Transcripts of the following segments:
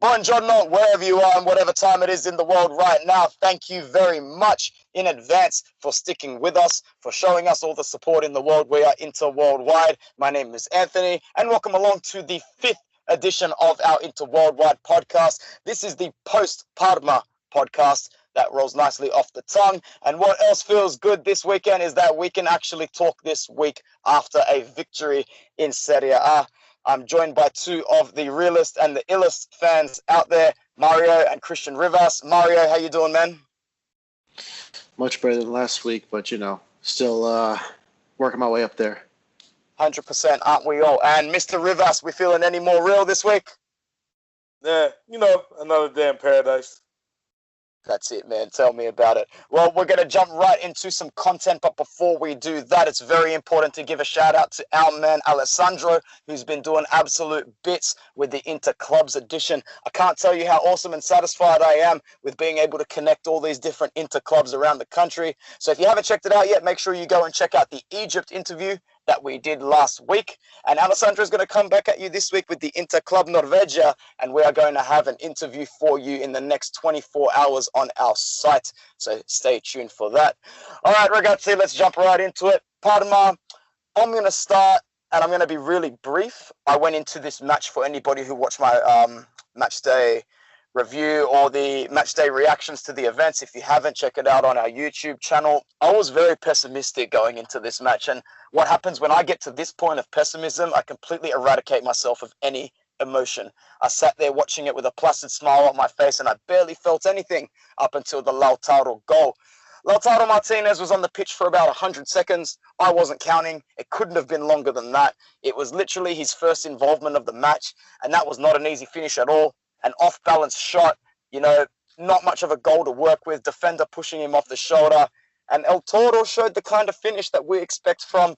Buongiorno, wherever you are and whatever time it is in the world right now. Thank you very much in advance for sticking with us, for showing us all the support in the world. We are Inter Worldwide. My name is Anthony, and welcome along to the 5th edition of our Inter Worldwide podcast. This is the post-Parma podcast that rolls nicely off the tongue. And what else feels good this weekend is that we can actually talk this week after a victory in Serie A. I'm joined by two of the realest and the illest fans out there, Mario and Christian Rivas. Mario, how you doing, man? Much better than last week, but, still working my way up there. 100%, aren't we all? And Mr. Rivas, we feeling any more real this week? Yeah, another day in paradise. That's it, man. Tell me about it. Well, we're going to jump right into some content, but before we do that, it's very important to give a shout out to our man Alessandro, who's been doing absolute bits with the Inter Clubs edition. I can't tell you how awesome and satisfied I am with being able to connect all these different Inter Clubs around the country. So if you haven't checked it out yet, make sure you go and check out the Egypt interview that we did last week. And Alessandro is going to come back at you this week with the Inter Club Norvegia, and we are going to have an interview for you in the next 24 hours on our site. So stay tuned for that. All right, ragazzi, let's jump right into it. Parma, I'm going to start, and I'm going to be really brief. I went into this match, for anybody who watched my match day review or the match day reactions to the events. If you haven't, check it out on our YouTube channel. I was very pessimistic going into this match, and what happens when I get to this point of pessimism, I completely eradicate myself of any emotion. I sat there watching it with a placid smile on my face, and I barely felt anything up until the Lautaro goal. Lautaro Martinez was on the pitch for about 100 seconds. I wasn't counting. It couldn't have been longer than that. It was literally his first involvement of the match, and that was not an easy finish at all. An off-balance shot, not much of a goal to work with. Defender pushing him off the shoulder. And El Toro showed the kind of finish that we expect from,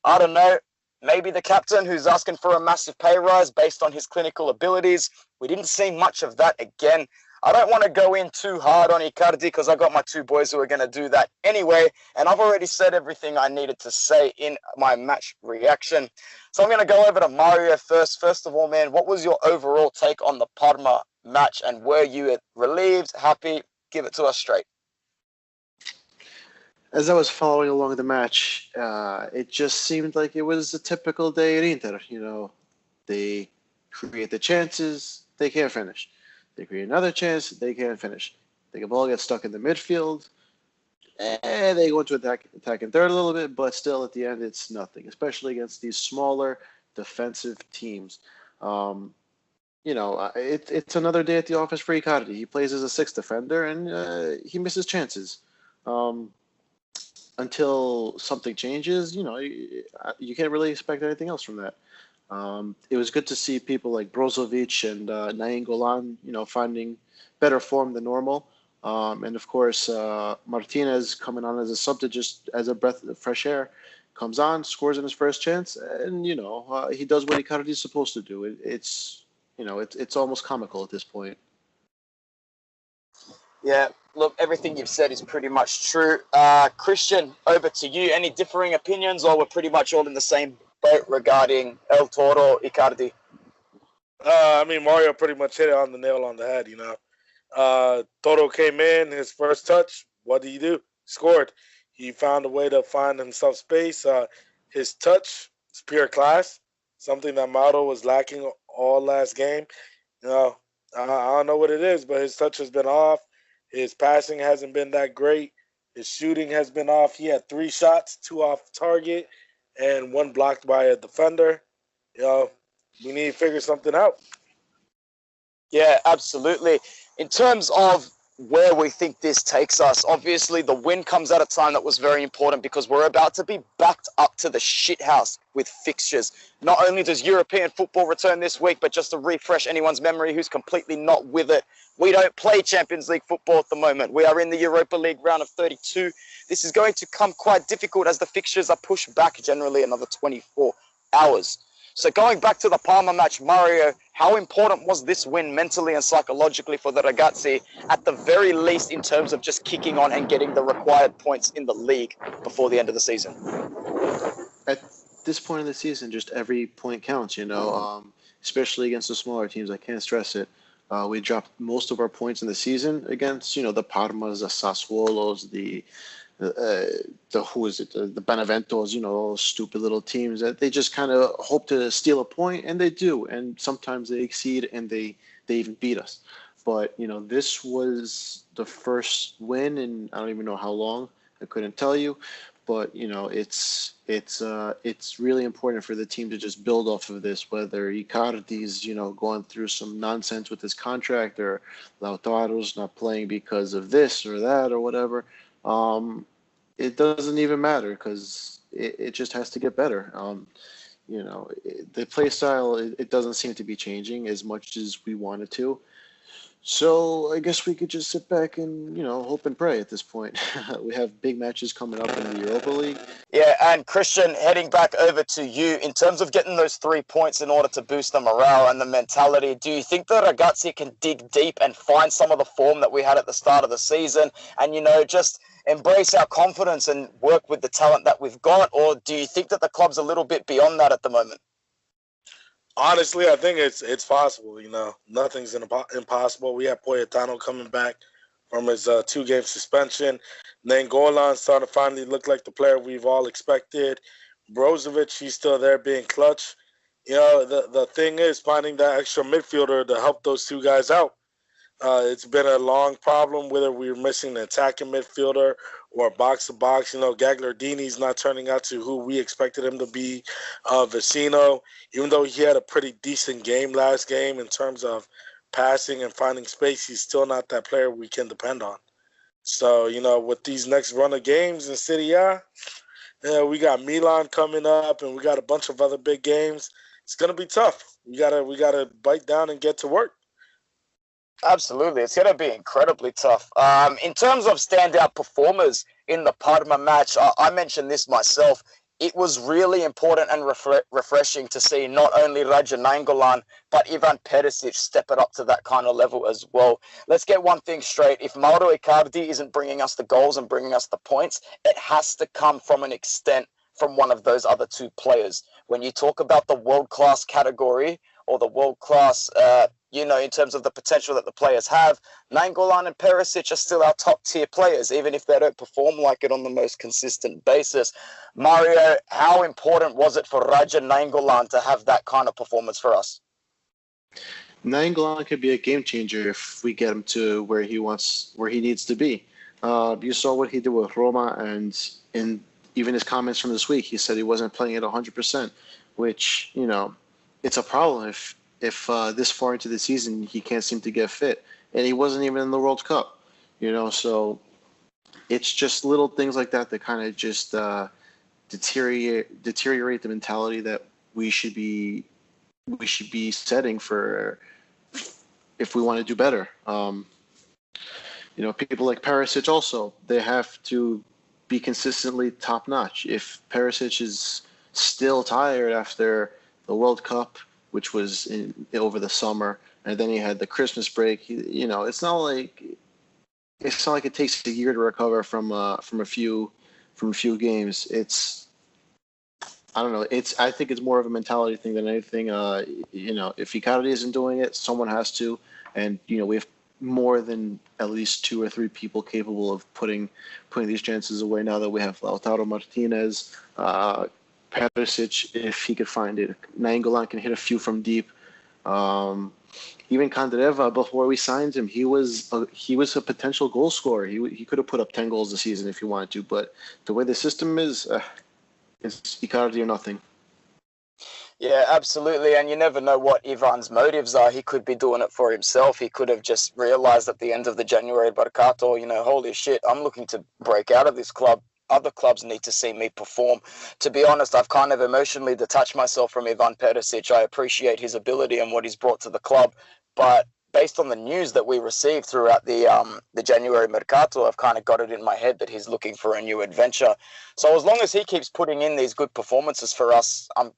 I don't know, maybe the captain who's asking for a massive pay rise based on his clinical abilities. We didn't see much of that again. I don't want to go in too hard on Icardi because I got my two boys who are going to do that anyway. And I've already said everything I needed to say in my match reaction. So I'm going to go over to Mario first. First of all, man, what was your overall take on the Parma match? And were you relieved, happy? Give it to us straight. As I was following along the match, it just seemed like it was a typical day at Inter. They create the chances, they can't finish. They create another chance, they can't finish. The ball gets stuck in the midfield, and they go into attack and third a little bit, but still at the end it's nothing, especially against these smaller defensive teams. It's another day at the office for Icardi. He plays as a sixth defender, and he misses chances. Until something changes, you can't really expect anything else from that. It was good to see people like Brozovic and Nainggolan, finding better form than normal. And of course, Martinez coming on as a sub to just as a breath of fresh air, comes on, scores in his first chance, and he does what Icardi is supposed to do. It's almost comical at this point. Yeah, look, everything you've said is pretty much true. Christian, over to you. Any differing opinions, or we're pretty much all in the same boat regarding El Toro, Icardi? Mario pretty much hit it on the nail on the head, Toro came in, his first touch, what did he do? Scored. He found a way to find himself space. His touch is pure class, something that Mauro was lacking all last game. I don't know what it is, but his touch has been off. His passing hasn't been that great. His shooting has been off. He had 3 shots, 2 off target, and 1 blocked by a defender. We need to figure something out. Yeah, absolutely. In terms of where we think this takes us, obviously the win comes at a time that was very important because we're about to be backed up to the shithouse with fixtures. Not only does European football return this week, but just to refresh anyone's memory who's completely not with it, we don't play Champions League football at the moment. We are in the Europa League round of 32. This is going to come quite difficult as the fixtures are pushed back generally another 24 hours. So going back to the Parma match, Mario, how important was this win mentally and psychologically for the ragazzi, at the very least in terms of just kicking on and getting the required points in the league before the end of the season? At this point in the season, just every point counts, especially against the smaller teams. I can't stress it. We dropped most of our points in the season against, the Parmas, the Sassuolos, the who is it, the Beneventos, those stupid little teams that they just kind of hope to steal a point, and they do, and sometimes they exceed and they even beat us. But this was the first win in I don't even know how long. I couldn't tell you, but it's really important for the team to just build off of this. Whether Icardi's going through some nonsense with his contract, or Lautaro's not playing because of this or that or whatever, it doesn't even matter because it just has to get better. The play style, it doesn't seem to be changing as much as we want it to. So I guess we could just sit back and, hope and pray at this point. We have big matches coming up in the Europa League. Yeah, and Christian, heading back over to you, in terms of getting those 3 points in order to boost the morale and the mentality, do you think that Ragazzi can dig deep and find some of the form that we had at the start of the season and, just embrace our confidence and work with the talent that we've got? Or do you think that the club's a little bit beyond that at the moment? Honestly, I think it's possible. Nothing's impossible. We have Poyetano coming back from his 2-game suspension. Nainggolan's starting to finally look like the player we've all expected. Brozovic, he's still there being clutch. The thing is finding that extra midfielder to help those two guys out. It's been a long problem whether we're missing an attacking midfielder or box-to-box. Gagliardini's not turning out to who we expected him to be. Vecino, even though he had a pretty decent game last game in terms of passing and finding space, he's still not that player we can depend on. So, with these next run of games in Serie A, we got Milan coming up and we got a bunch of other big games. It's going to be tough. We gotta bite down and get to work. Absolutely. It's going to be incredibly tough. In terms of standout performers in the Parma match, I mentioned this myself. It was really important and refreshing to see not only Raja Nainggolan, but Ivan Perisic step it up to that kind of level as well. Let's get one thing straight. If Mauro Icardi isn't bringing us the goals and bringing us the points, it has to come from an extent from one of those other 2 players. When you talk about the world-class category or the world-class, in terms of the potential that the players have, Nainggolan and Perisic are still our top-tier players, even if they don't perform like it on the most consistent basis. Mario, how important was it for Raja Nainggolan to have that kind of performance for us? Nainggolan could be a game changer if we get him to where he needs to be. You saw what he did with Roma, and in even his comments from this week, he said he wasn't playing at 100%, which, it's a problem if this far into the season he can't seem to get fit, and he wasn't even in the World Cup, so it's just little things like that kind of just deteriorate the mentality that we should be setting for if we want to do better. People like Perisic also, they have to be consistently top notch. If Perisic is still tired after the World Cup, which was over the summer, and then he had the Christmas break. It's not like it takes a year to recover from a few games. I don't know. I think it's more of a mentality thing than anything. If Icardi isn't doing it, someone has to, and we have more than at least 2 or 3 people capable of putting these chances away. Now that we have Lautaro Martinez. Perisic, if he could find it. Nainggolan can hit a few from deep. Even Candreva, before we signed him, he was a potential goal scorer. He could have put up 10 goals this season if he wanted to. But the way the system is, it's Icardi or nothing. Yeah, absolutely. And you never know what Ivan's motives are. He could be doing it for himself. He could have just realized at the end of the January Mercato, holy shit, I'm looking to break out of this club. Other clubs need to see me perform. To be honest, I've kind of emotionally detached myself from Ivan Perisic. I appreciate his ability and what he's brought to the club, but based on the news that we received throughout the January Mercato, I've kind of got it in my head that he's looking for a new adventure. So as long as he keeps putting in these good performances for us, I'm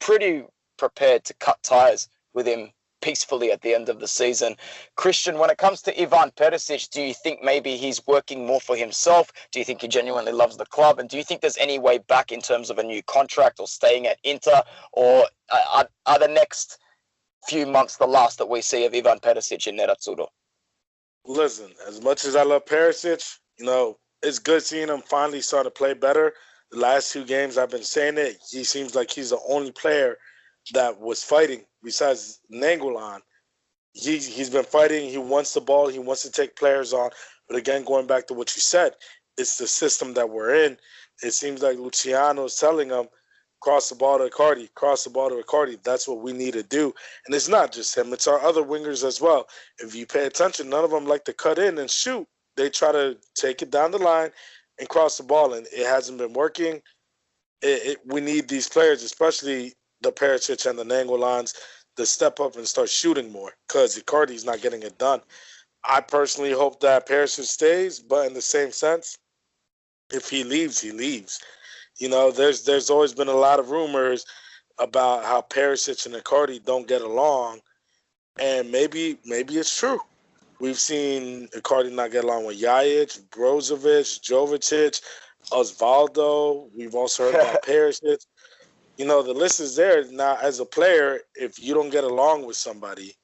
pretty prepared to cut ties with him peacefully at the end of the season. Christian, when it comes to Ivan Perisic, do you think maybe he's working more for himself? Do you think he genuinely loves the club? And do you think there's any way back in terms of a new contract or staying at Inter? Or are the next few months the last that we see of Ivan Perisic in Nerazzurro? Listen, as much as I love Perisic, it's good seeing him finally start to play better. The last 2 games I've been saying it, he seems like he's the only player that was fighting besides Nainggolan. He's been fighting. He wants the ball. He wants to take players on. But again, going back to what you said, it's the system that we're in. It seems like Luciano is telling him, cross the ball to Icardi, cross the ball to Icardi. That's what we need to do. And it's not just him. It's our other wingers as well. If you pay attention, none of them like to cut in and shoot. They try to take it down the line and cross the ball, and it hasn't been working. We need these players, especially the Perisic and the Naingolans, to step up and start shooting more because Icardi's not getting it done. I personally hope that Perisic stays, but in the same sense, if he leaves, he leaves. There's always been a lot of rumors about how Perisic and Icardi don't get along, and maybe it's true. We've seen Icardi not get along with Jajic, Brozovic, Jovicic, Osvaldo. We've also heard about Perisic. The list is there. Now, as a player, if you don't get along with somebody,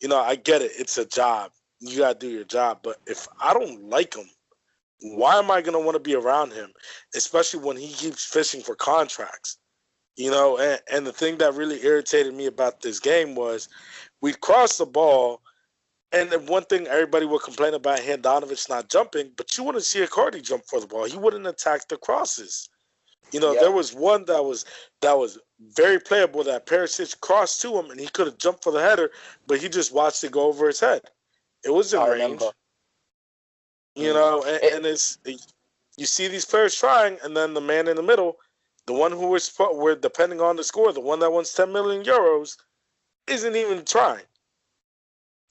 I get it. It's a job. You got to do your job. But if I don't like him, why am I going to want to be around him, especially when he keeps fishing for contracts? And the thing that really irritated me about this game was we'd cross the ball, and then one thing everybody would complain about Handanovic not jumping, but you wouldn't see Icardi jump for the ball. He wouldn't attack the crosses. There was one that was very playable that Perisic crossed to him, and he could have jumped for the header, but he just watched it go over his head. It was in range. And it's you see these players trying, and then the man in the middle, the one who we're depending on to score, the one that wants 10 million euros, isn't even trying.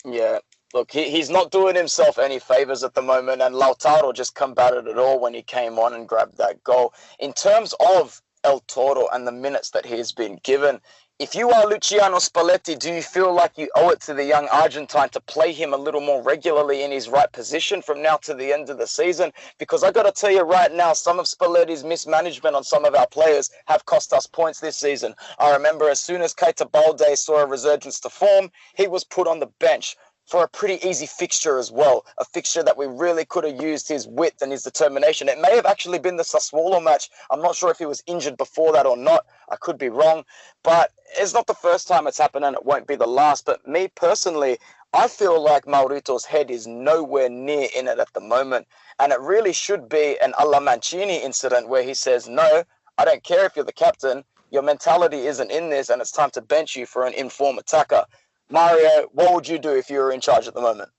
Yeah. Look, he's not doing himself any favors at the moment, and Lautaro just combated it all when he came on and grabbed that goal. In terms of El Toro and the minutes that he's been given, if you are Luciano Spalletti, do you feel like you owe it to the young Argentine to play him a little more regularly in his right position from now to the end of the season? Because I got to tell you right now, some of Spalletti's mismanagement on some of our players have cost us points this season. I remember as soon as Keita Balde saw a resurgence to form, he was put on the bench for a pretty easy fixture as well, a fixture that we really could have used his width and his determination. It may have actually been the Sassuolo match. I'm not sure if he was injured before that or not. I could be wrong, but it's not the first time it's happened and it won't be the last. But me personally, I feel like Maurito's head is nowhere near in it at the moment, and it really should be an Alla Mancini incident where he says, no, I don't care if you're the captain, your mentality isn't in this and it's time to bench you for an informed attacker. Mario, what would you do if you were in charge at the moment?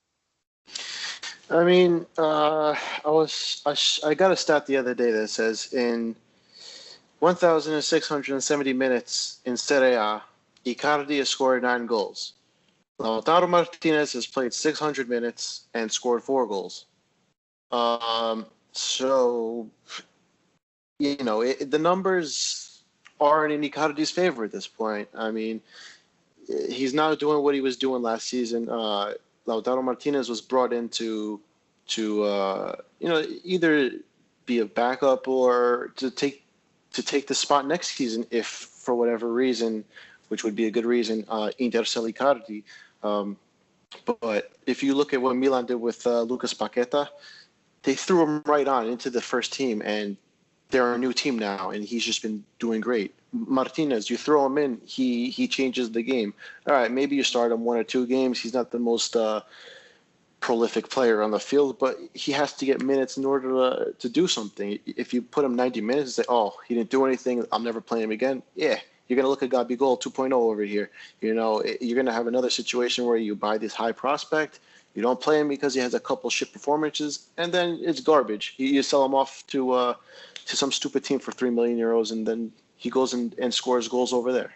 I mean, I got a stat the other day that says in 1,670 minutes in Serie A, Icardi has scored 9 goals. Lautaro Martinez has played 600 minutes and scored 4 goals. So, the numbers aren't in Icardi's favor at this point. I mean, he's not doing what he was doing last season. Lautaro Martinez was brought in to either be a backup or to take the spot next season if for whatever reason, which would be a good reason, Inter sell Icardi. But if you look at what Milan did with Lucas Paqueta, they threw him right on into the first team, and they're a new team now, and he's just been doing great. Martinez, you throw him in, he changes the game. All right, maybe you start him 1 or 2 games. He's not the most prolific player on the field, but he has to get minutes in order to do something. If you put him 90 minutes and say, oh, he didn't do anything, I'm never playing him again, yeah, you're going to look at Gabigol 2.0 over here. You're going to have another situation where you buy this high prospect, you don't play him because he has a couple shit performances, and then it's garbage. You sell him off to some stupid team for 3 million euros, and then he goes and scores goals over there.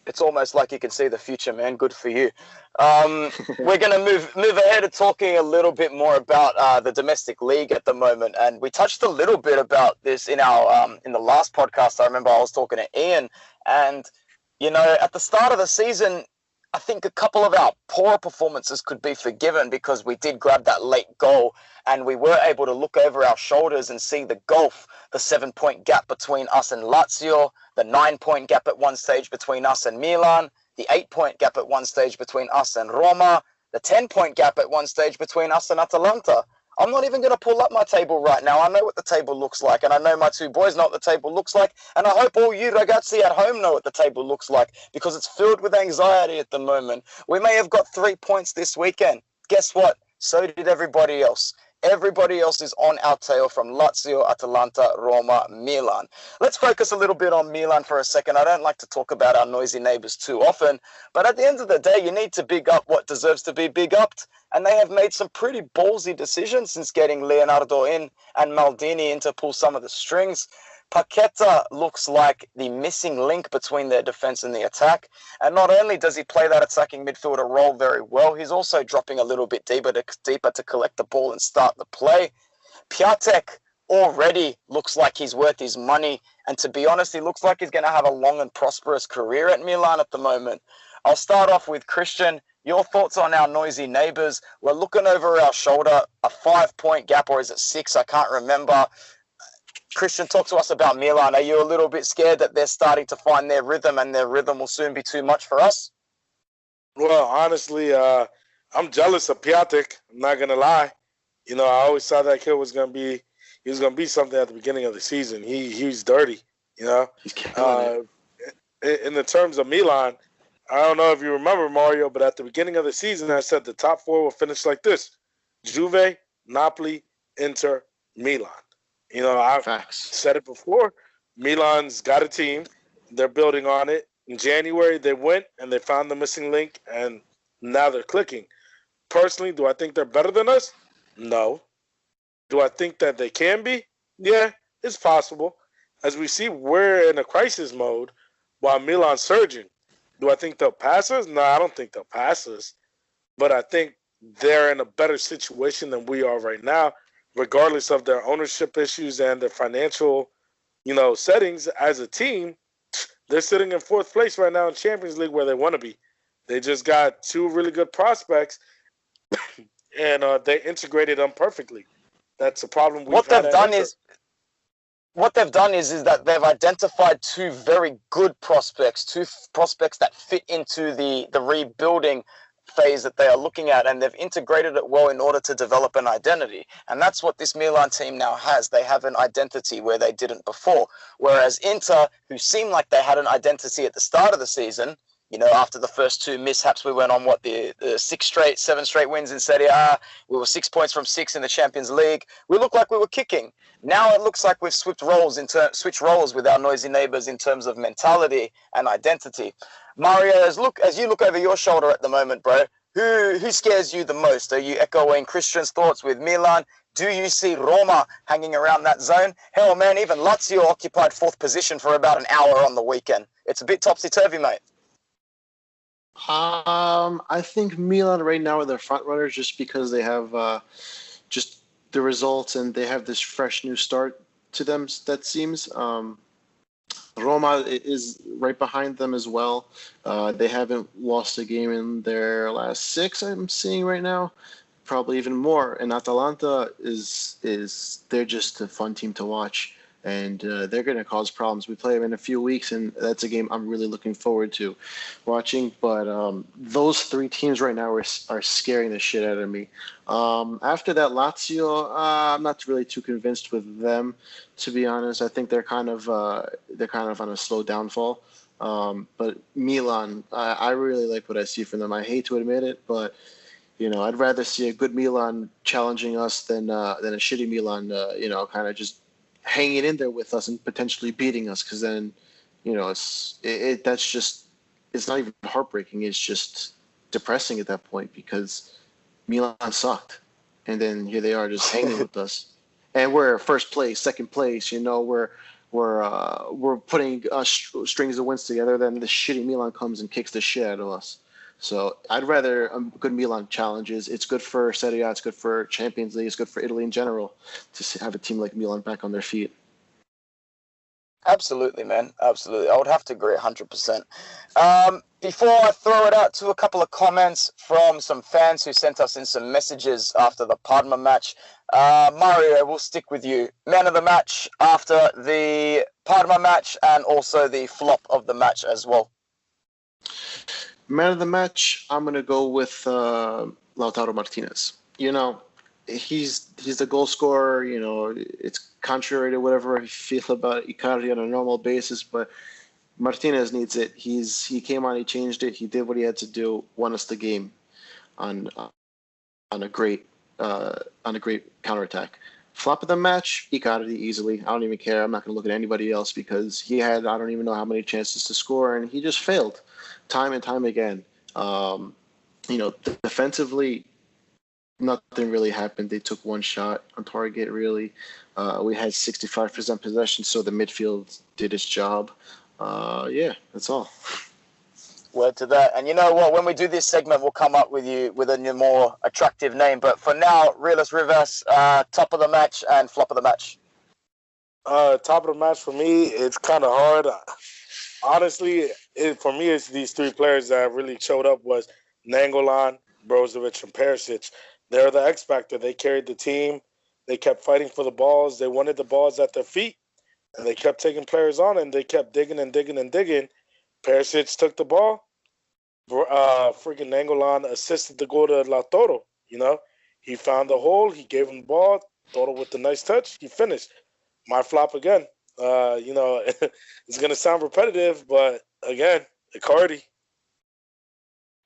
It's almost like you can see the future, man. Good for you. We're going to move ahead to talking a little bit more about the domestic league at the moment, and we touched a little bit about this in our in the last podcast. I remember I was talking to Ian, and at the start of the season, I think a couple of our poorer performances could be forgiven because we did grab that late goal and we were able to look over our shoulders and see the gulf, the 7-point gap between us and Lazio, the 9-point gap at one stage between us and Milan, the 8-point gap at one stage between us and Roma, the 10-point gap at one stage between us and Atalanta. I'm not even going to pull up my table right now. I know what the table looks like, and I know my two boys know what the table looks like, and I hope all you ragazzi at home know what the table looks like, because it's filled with anxiety at the moment. We may have got 3 points this weekend. Guess what? So did everybody else. Everybody else is on our tail from Lazio, Atalanta, Roma, Milan. Let's focus a little bit on Milan for a second. I don't like to talk about our noisy neighbours too often, but at the end of the day, you need to big up what deserves to be big upped. And they have made some pretty ballsy decisions since getting Leonardo in and Maldini in to pull some of the strings. Paqueta looks like the missing link between their defence and the attack. And not only does he play that attacking midfielder role very well, he's also dropping a little bit deeper to collect the ball and start the play. Piatek already looks like he's worth his money. And to be honest, he looks like he's going to have a long and prosperous career at Milan at the moment. I'll start off with Christian. Your thoughts on our noisy neighbours? We're looking over our shoulder, a 5-point gap, or is it 6? I can't remember. Christian, talk to us about Milan. Are you a little bit scared that they're starting to find their rhythm and their rhythm will soon be too much for us? Well, honestly, I'm jealous of Piatek. I'm not gonna lie. You know, I always thought that kid was gonna be something at the beginning of the season. He's dirty. You know, He's killing it. in the terms of Milan, I don't know if you remember, Mario, but at the beginning of the season, I said the top 4 will finish like this: Juve, Napoli, Inter, Milan. You know, I've said it before. Milan's got a team. They're building on it. In January, they went and they found the missing link, and now they're clicking. Personally, do I think they're better than us? No. Do I think that they can be? Yeah, it's possible. As we see, we're in a crisis mode while Milan's surging. Do I think they'll pass us? No, I don't think they'll pass us. But I think they're in a better situation than we are right now, regardless of their ownership issues and their financial, settings. As a team, they're sitting in 4th place right now in Champions League where they want to be. They just got 2 really good prospects, and they integrated them perfectly. That's a problem we've had at Inter. What they've done is that they've identified 2 very good prospects, 2 prospects that fit into the rebuilding phase that they are looking at, and they've integrated it well in order to develop an identity. And that's what this Milan team now has. They have an identity where they didn't before. Whereas Inter, who seemed like they had an identity at the start of the season, after the first 2 mishaps, we went on the 7 straight wins in Serie A. We were 6 points from 6 in the Champions League. We looked like we were kicking. Now it looks like we've switched roles with our noisy neighbours in terms of mentality and identity. Mario, as you look over your shoulder at the moment, bro, who scares you the most? Are you echoing Christian's thoughts with Milan? Do you see Roma hanging around that zone? Hell, man, even Lazio occupied 4th position for about an hour on the weekend. It's a bit topsy-turvy, mate. I think Milan right now are the front runners just because they have just the results and they have this fresh new start to them, that seems. Roma is right behind them as well. They haven't lost a game in their last 6, I'm seeing right now. Probably even more. And Atalanta they're just a fun team to watch. And they're going to cause problems. We play them in a few weeks, and that's a game I'm really looking forward to watching. But those 3 teams right now are scaring the shit out of me. After that, Lazio, I'm not really too convinced with them, to be honest. I think they're kind of on a slow downfall. But Milan, I really like what I see from them. I hate to admit it, but I'd rather see a good Milan challenging us than a shitty Milan, kind of just hanging in there with us and potentially beating us, because then it's not even heartbreaking, it's just depressing at that point, because Milan sucked and then here they are just hanging with us, and we're 1st place, 2nd place, we're putting strings of wins together, then the shitty Milan comes and kicks the shit out of us. So I'd rather good Milan challenges. It's good for Serie A. It's good for Champions League. It's good for Italy in general to have a team like Milan back on their feet. Absolutely, man. Absolutely. I would have to agree 100%. before I throw it out to a couple of comments from some fans who sent us in some messages after the Parma match, Mario, we'll stick with you. Man of the match after the Parma match and also the flop of the match as well. Man of the match, I'm going to go with Lautaro Martinez. You know, he's the goal scorer. You know, it's contrary to whatever I feel about Icardi on a normal basis, but Martinez needs it. He came on, he changed it, he did what he had to do, won us the game on a great counterattack. Flop of the match, Icardi easily. I don't even care. I'm not going to look at anybody else because he had I don't even know how many chances to score, and he just failed time and time again. You know, defensively, nothing really happened. They took one shot on target, really. We had 65% possession, so the midfield did its job. Yeah, that's all. Word to that. And you know what? When we do this segment, we'll come up with you with a new, more attractive name. But for now, Realist Rivas, top of the match and flop of the match. Top of the match for me, it's kind of hard. Honestly, for me, it's these three players that really showed up was Nainggolan, Brozovic, and Perisic. They're the X factor. They carried the team. They kept fighting for the balls. They wanted the balls at their feet, and they kept taking players on, and they kept digging and digging and digging. Perisic took the ball. Freaking Nainggolan assisted the goal to Lautaro. You know, he found the hole. He gave him the ball. Lautaro with the nice touch. He finished. My flop again. You know, it's gonna sound repetitive, but again, Icardi.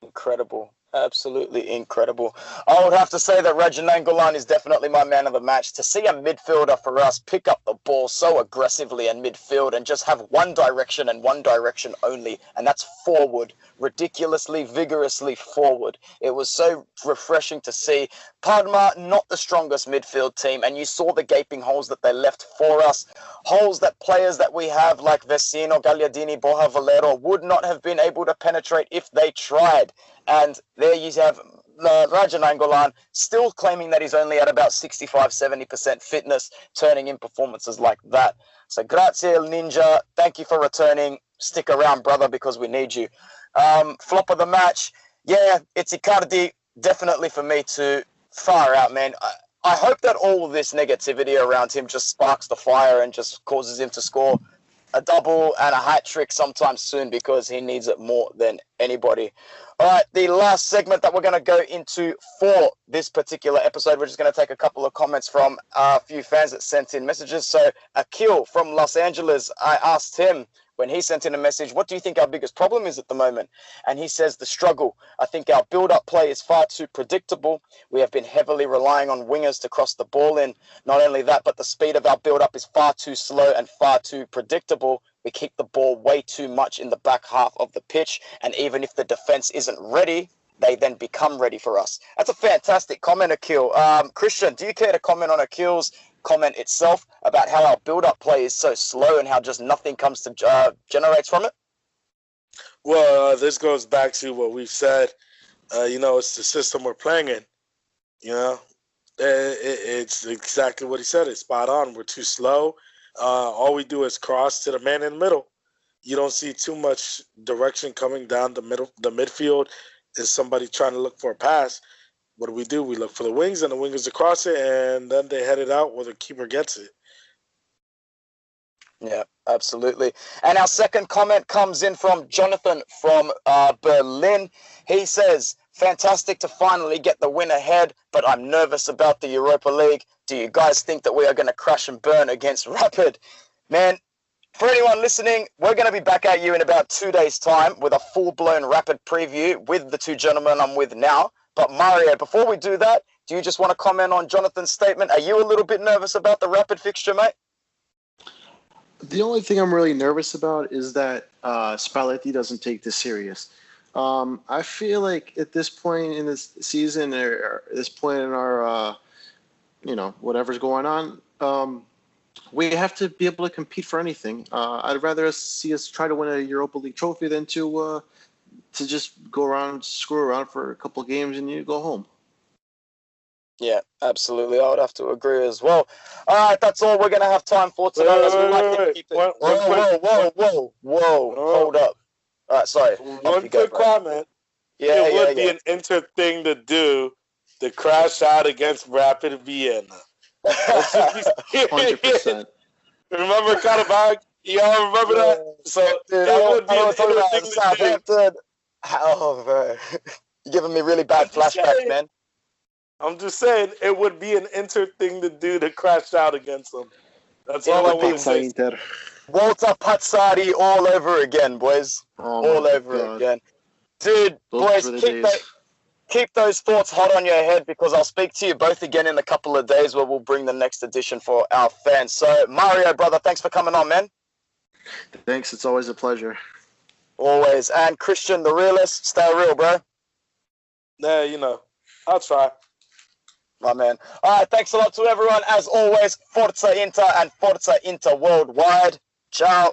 Incredible. Absolutely incredible. I would have to say that Radja Nainggolan is definitely my man of the match. To see a midfielder for us pick up the ball so aggressively in midfield and just have one direction and one direction only, and that's forward, ridiculously, vigorously forward. It was so refreshing to see. Parma, not the strongest midfield team, and you saw the gaping holes that they left for us. Holes that players that we have like Vecino, Gagliardini, Borja Valero would not have been able to penetrate if they tried. And there you have Radja Nainggolan still claiming that he's only at about 65-70% fitness, turning in performances like that. So grazie, El Ninja. Thank you for returning. Stick around, brother, because we need you. Flop of the match. Yeah, it's Icardi. Definitely for me too. Far out, man. I hope that all of this negativity around him just sparks the fire and just causes him to score a double and a hat trick sometime soon because he needs it more than anybody. All right, the last segment that we're going to go into for this particular episode, we're just going to take a couple of comments from a few fans that sent in messages. So Akil from Los Angeles, I asked him when he sent in a message, what do you think our biggest problem is at the moment? And he says the struggle. I think our build-up play is far too predictable. We have been heavily relying on wingers to cross the ball in. Not only that, but the speed of our build-up is far too slow and far too predictable. We keep the ball way too much in the back half of the pitch. And even if the defense isn't ready, they then become ready for us. That's a fantastic comment, Akil. Christian, do you care to comment on Akil's comment itself about how our build-up play is so slow and how just nothing comes to generates from it? Well, this goes back to what we've said. You know, it's the system we're playing in. You know, it's exactly what he said. It's spot on. We're too slow. All we do is cross to the man in the middle. You don't see too much direction coming down the midfield. Is somebody trying to look for a pass? What do? We look for the wings, and the wingers across it, and then they head it out where the keeper gets it. Yeah, absolutely. And our second comment comes in from Jonathan from Berlin. He says, fantastic to finally get the win ahead, but I'm nervous about the Europa League. Do you guys think that we are going to crash and burn against Rapid? Man, for anyone listening, we're going to be back at you in about 2 days' time with a full-blown Rapid preview with the two gentlemen I'm with now. But Mario, before we do that, do you just want to comment on Jonathan's statement? Are you a little bit nervous about the Rapid fixture, mate? The only thing I'm really nervous about is that Spalletti doesn't take this serious. I feel like at this point in this season, or at this point in our, whatever's going on, we have to be able to compete for anything. I'd rather see us try to win a Europa League trophy than to just go around, screw around for a couple of games and you go home. Yeah, absolutely. I would have to agree as well. All right, that's all we're going to have time for tonight. Whoa. Hold up. Sorry. One quick comment. Yeah, It would be yeah. an Inter thing to do to crash out against Rapid Vienna. Let's just be 100%. Remember Karabakh? Y'all remember that? So Dude, it would I be don't an want to talk Inter about thing to do. Southampton. Oh, bro. You're giving me really bad flashbacks, man. I'm just saying it would be an Inter thing to do to crash out against them. That's all I would be want to say. Inter. Walter Pazzari all over again, boys. Oh All my over God. again. Dude, Those boys, were the days. keep those thoughts hot on your head because I'll speak to you both again in a couple of days where we'll bring the next edition for our fans. So, Mario, brother, thanks for coming on, man. Thanks. It's always a pleasure. Always. And Christian, the realist, stay real, bro. Yeah, you know, I'll try. My man. All right, thanks a lot to everyone. As always, Forza Inter and Forza Inter worldwide. Ciao.